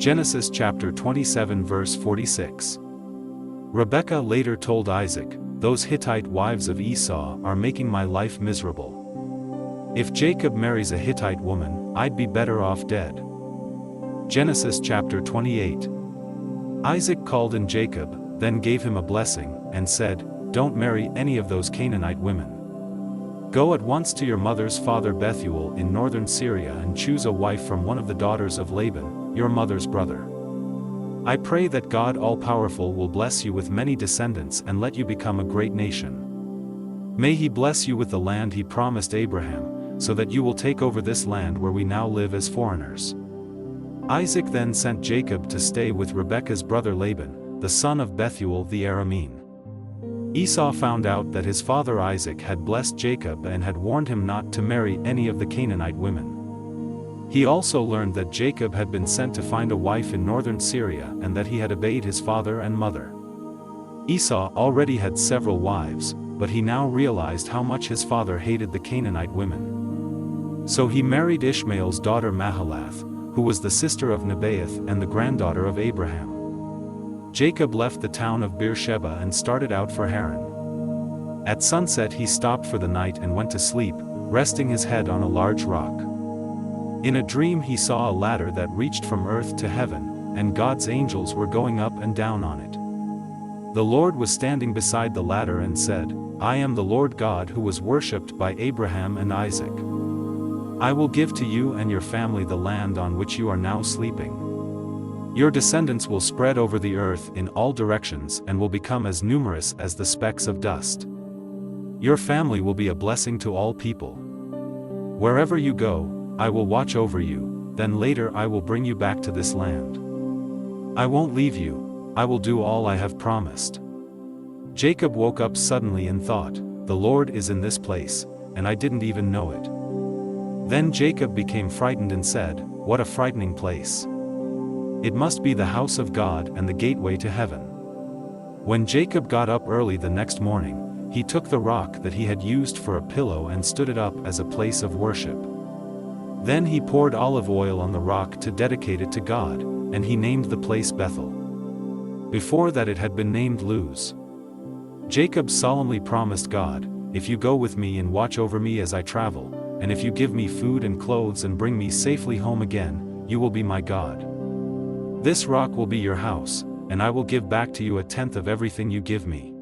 Genesis chapter 27 verse 46. Rebekah later told Isaac, "Those Hittite wives of Esau are making my life miserable. If Jacob marries a Hittite woman, I'd be better off dead." Genesis chapter 28. Isaac called in Jacob, then gave him a blessing, and said, "Don't marry any of those Canaanite women. Go at once to your mother's father Bethuel in northern Syria and choose a wife from one of the daughters of Laban, your mother's brother. I pray that God All-Powerful will bless you with many descendants and let you become a great nation. May He bless you with the land He promised Abraham, so that you will take over this land where we now live as foreigners." Isaac then sent Jacob to stay with Rebekah's brother Laban, the son of Bethuel the Aramean. Esau found out that his father Isaac had blessed Jacob and had warned him not to marry any of the Canaanite women. He also learned that Jacob had been sent to find a wife in northern Syria and that he had obeyed his father and mother. Esau already had several wives, but he now realized how much his father hated the Canaanite women. So he married Ishmael's daughter Mahalath, who was the sister of Nebaioth and the granddaughter of Abraham. Jacob left the town of Beersheba and started out for Haran. At sunset he stopped for the night and went to sleep, resting his head on a large rock. In a dream he saw a ladder that reached from earth to heaven, and God's angels were going up and down on it. The Lord was standing beside the ladder and said, "I am the Lord God who was worshipped by Abraham and Isaac. I will give to you and your family the land on which you are now sleeping. Your descendants will spread over the earth in all directions and will become as numerous as the specks of dust. Your family will be a blessing to all people. Wherever you go, I will watch over you, then later I will bring you back to this land. I won't leave you, I will do all I have promised." Jacob woke up suddenly and thought, "The Lord is in this place, and I didn't even know it." Then Jacob became frightened and said, "What a frightening place. It must be the house of God and the gateway to heaven." When Jacob got up early the next morning, he took the rock that he had used for a pillow and stood it up as a place of worship. Then he poured olive oil on the rock to dedicate it to God, and he named the place Bethel. Before that it had been named Luz. Jacob solemnly promised God, "If you go with me and watch over me as I travel, and if you give me food and clothes and bring me safely home again, you will be my God. This rock will be your house, and I will give back to you a tenth of everything you give me."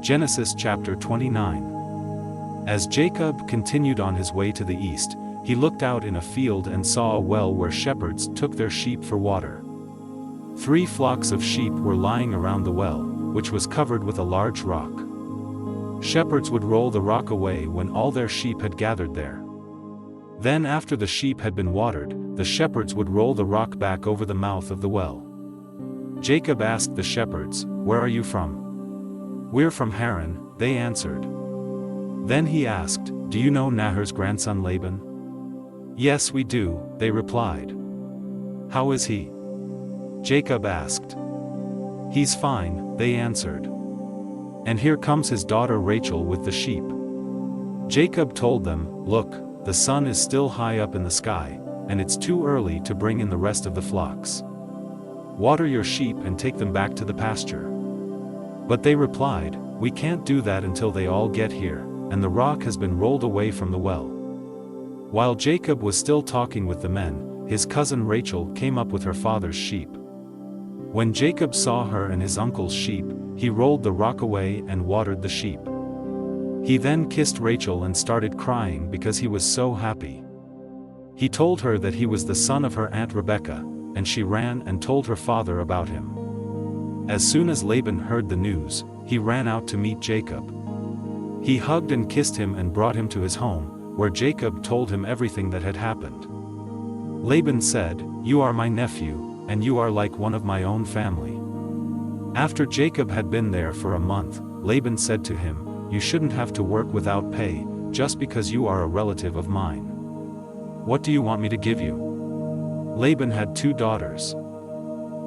Genesis chapter 29. As Jacob continued on his way to the east, he looked out in a field and saw a well where shepherds took their sheep for water. 3 flocks of sheep were lying around the well, which was covered with a large rock. Shepherds would roll the rock away when all their sheep had gathered there. Then after the sheep had been watered, the shepherds would roll the rock back over the mouth of the well. Jacob asked the shepherds, "Where are you from?" "We're from Haran," they answered. Then he asked, "Do you know Nahor's grandson Laban?" "Yes, we do," they replied. "How is he?" Jacob asked. "He's fine," they answered. "And here comes his daughter Rachel with the sheep." Jacob told them, "Look, the sun is still high up in the sky, and it's too early to bring in the rest of the flocks. Water your sheep and take them back to the pasture." But they replied, "We can't do that until they all get here, and the rock has been rolled away from the well." While Jacob was still talking with the men, his cousin Rachel came up with her father's sheep. When Jacob saw her and his uncle's sheep, he rolled the rock away and watered the sheep. He then kissed Rachel and started crying because he was so happy. He told her that he was the son of her aunt Rebekah, and she ran and told her father about him. As soon as Laban heard the news, he ran out to meet Jacob. He hugged and kissed him and brought him to his home, where Jacob told him everything that had happened. Laban said, "You are my nephew, and you are like one of my own family." After Jacob had been there for a month, Laban said to him, "You shouldn't have to work without pay, just because you are a relative of mine. What do you want me to give you?" Laban had 2 daughters.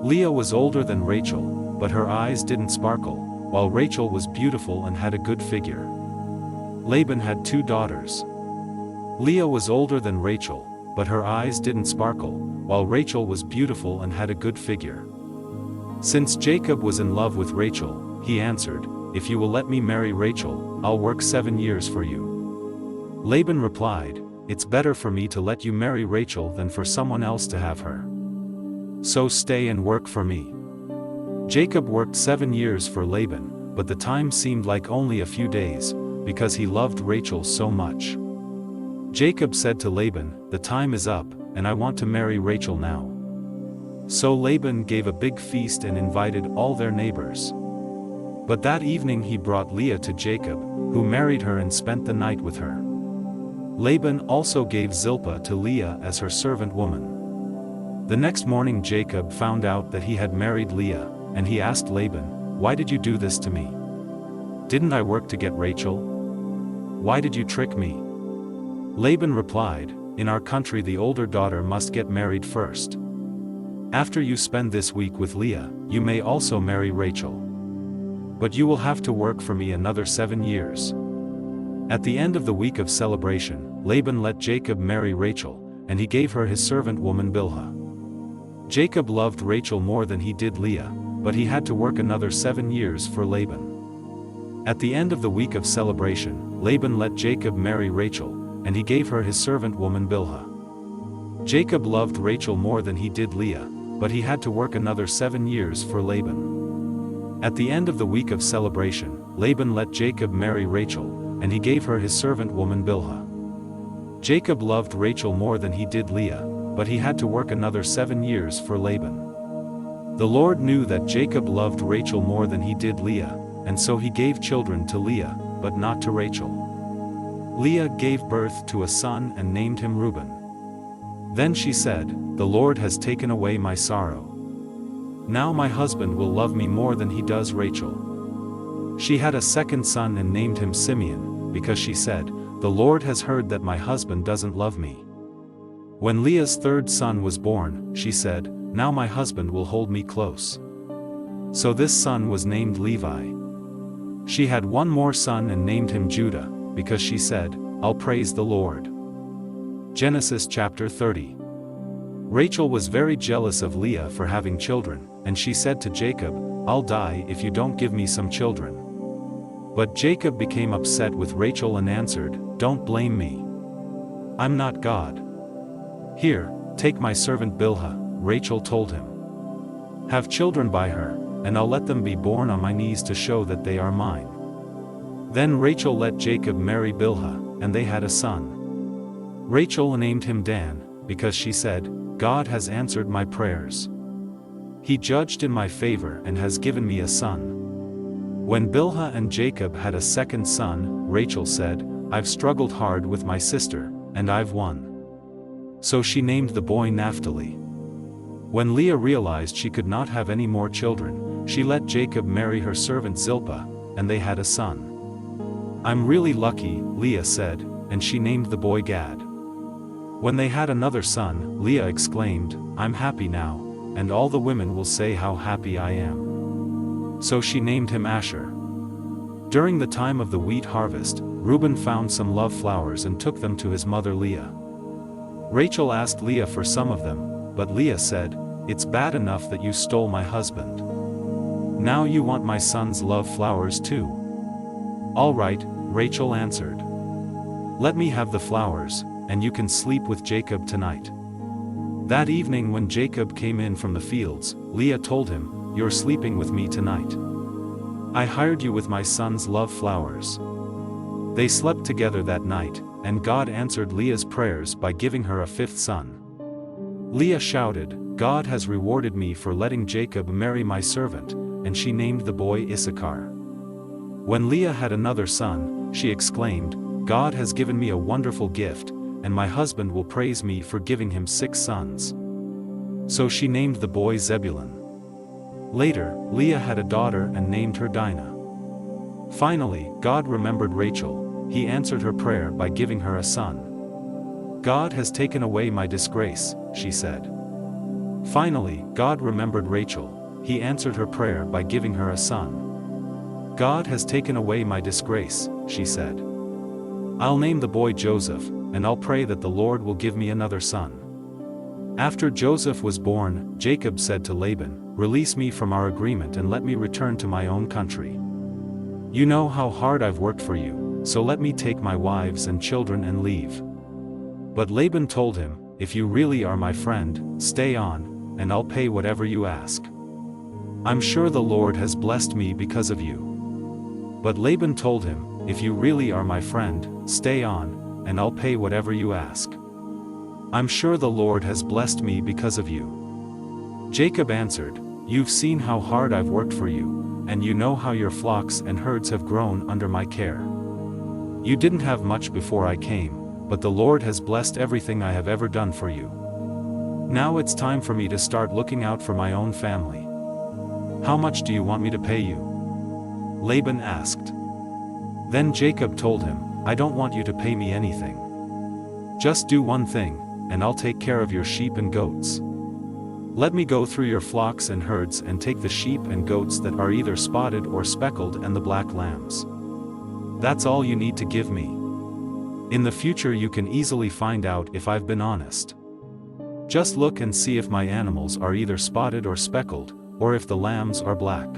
Leah was older than Rachel, but her eyes didn't sparkle, while Rachel was beautiful and had a good figure. Laban had 2 daughters. Leah was older than Rachel, but her eyes didn't sparkle, while Rachel was beautiful and had a good figure. Since Jacob was in love with Rachel, he answered, "If you will let me marry Rachel, I'll work 7 years for you." Laban replied, "It's better for me to let you marry Rachel than for someone else to have her. So stay and work for me." Jacob worked 7 years for Laban, but the time seemed like only a few days, because he loved Rachel so much. Jacob said to Laban, "The time is up, and I want to marry Rachel now." So Laban gave a big feast and invited all their neighbors. But that evening he brought Leah to Jacob, who married her and spent the night with her. Laban also gave Zilpah to Leah as her servant woman. The next morning Jacob found out that he had married Leah, and he asked Laban, "Why did you do this to me? Didn't I work to get Rachel? Why did you trick me?" Laban replied, "In our country the older daughter must get married first. After you spend this week with Leah, you may also marry Rachel. But you will have to work for me another 7 years." At the end of the week of celebration, Laban let Jacob marry Rachel, and he gave her his servant woman Bilhah. Jacob loved Rachel more than he did Leah, but he had to work another 7 years for Laban. At the end of the week of celebration, Laban let Jacob marry Rachel, and he gave her his servant woman Bilhah. Jacob loved Rachel more than he did Leah, but he had to work another 7 years for Laban. At the end of the week of celebration, Laban let Jacob marry Rachel, and he gave her his servant woman Bilhah. Jacob loved Rachel more than he did Leah, but he had to work another 7 years for Laban. The Lord knew that Jacob loved Rachel more than he did Leah, and so he gave children to Leah, but not to Rachel. Leah gave birth to a son and named him Reuben. Then she said, "The Lord has taken away my sorrow. Now my husband will love me more than he does Rachel." She had a second son and named him Simeon, because she said, "The Lord has heard that my husband doesn't love me." When Leah's third son was born, she said, "Now my husband will hold me close." So this son was named Levi. She had one more son and named him Judah, because she said, "I'll praise the Lord." Genesis chapter 30. Rachel was very jealous of Leah for having children, and she said to Jacob, "I'll die if you don't give me some children." But Jacob became upset with Rachel and answered, "Don't blame me. I'm not God. Here, take my servant Bilhah," Rachel told him. "Have children by her, and I'll let them be born on my knees to show that they are mine." Then Rachel let Jacob marry Bilhah, and they had a son. Rachel named him Dan, because she said, "God has answered my prayers. He judged in my favor and has given me a son." When Bilhah and Jacob had a second son, Rachel said, "I've struggled hard with my sister, and I've won." So she named the boy Naphtali. When Leah realized she could not have any more children, she let Jacob marry her servant Zilpah, and they had a son. "I'm really lucky," Leah said, and she named the boy Gad. When they had another son, Leah exclaimed, "I'm happy now, and all the women will say how happy I am." So she named him Asher. During the time of the wheat harvest, Reuben found some love flowers and took them to his mother Leah. Rachel asked Leah for some of them, but Leah said, "It's bad enough that you stole my husband. Now you want my son's love flowers too." "All right," Rachel answered. "Let me have the flowers, and you can sleep with Jacob tonight." That evening when Jacob came in from the fields, Leah told him, "You're sleeping with me tonight. I hired you with my son's love flowers." They slept together that night, and God answered Leah's prayers by giving her a fifth son. Leah shouted, "God has rewarded me for letting Jacob marry my servant," and she named the boy Issachar. When Leah had another son, she exclaimed, "God has given me a wonderful gift, and my husband will praise me for giving him 6 sons." So she named the boy Zebulun. Later, Leah had a daughter and named her Dinah. Finally, God remembered Rachel. He answered her prayer by giving her a son. "God has taken away my disgrace," she said. Finally, God remembered Rachel. He answered her prayer by giving her a son. "God has taken away my disgrace," she said. "I'll name the boy Joseph, and I'll pray that the Lord will give me another son." After Joseph was born, Jacob said to Laban, "Release me from our agreement and let me return to my own country. You know how hard I've worked for you, so let me take my wives and children and leave." But Laban told him, "If you really are my friend, stay on, and I'll pay whatever you ask. I'm sure the Lord has blessed me because of you." But Laban told him, "If you really are my friend, stay on, and I'll pay whatever you ask. I'm sure the Lord has blessed me because of you." Jacob answered, "You've seen how hard I've worked for you, and you know how your flocks and herds have grown under my care. You didn't have much before I came, but the Lord has blessed everything I have ever done for you. Now it's time for me to start looking out for my own family. How much do you want me to pay you?" Laban asked. Then Jacob told him, "I don't want you to pay me anything. Just do one thing, and I'll take care of your sheep and goats. Let me go through your flocks and herds and take the sheep and goats that are either spotted or speckled and the black lambs. That's all you need to give me. In the future you can easily find out if I've been honest. Just look and see if my animals are either spotted or speckled, or if the lambs are black.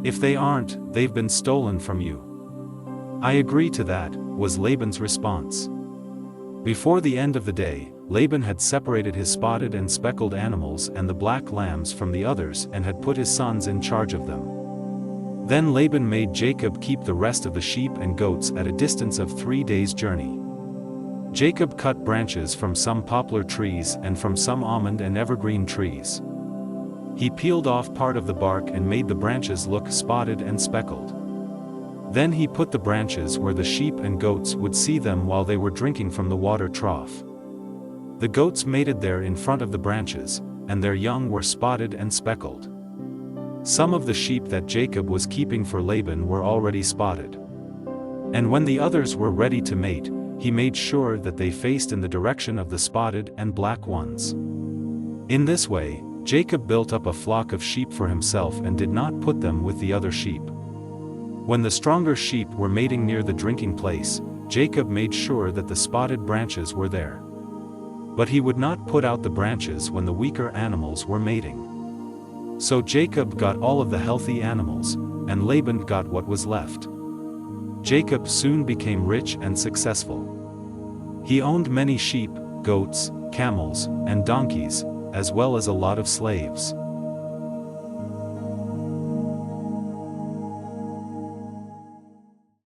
If they aren't, they've been stolen from you." "I agree to that," was Laban's response. Before the end of the day, Laban had separated his spotted and speckled animals and the black lambs from the others and had put his sons in charge of them. Then Laban made Jacob keep the rest of the sheep and goats at a distance of 3 days' journey. Jacob cut branches from some poplar trees and from some almond and evergreen trees. He peeled off part of the bark and made the branches look spotted and speckled. Then he put the branches where the sheep and goats would see them while they were drinking from the water trough. The goats mated there in front of the branches, and their young were spotted and speckled. Some of the sheep that Jacob was keeping for Laban were already spotted. And when the others were ready to mate, he made sure that they faced in the direction of the spotted and black ones. In this way, Jacob built up a flock of sheep for himself and did not put them with the other sheep. When the stronger sheep were mating near the drinking place, Jacob made sure that the spotted branches were there. But he would not put out the branches when the weaker animals were mating. So Jacob got all of the healthy animals, and Laban got what was left. Jacob soon became rich and successful. He owned many sheep, goats, camels, and donkeys, as well as a lot of slaves.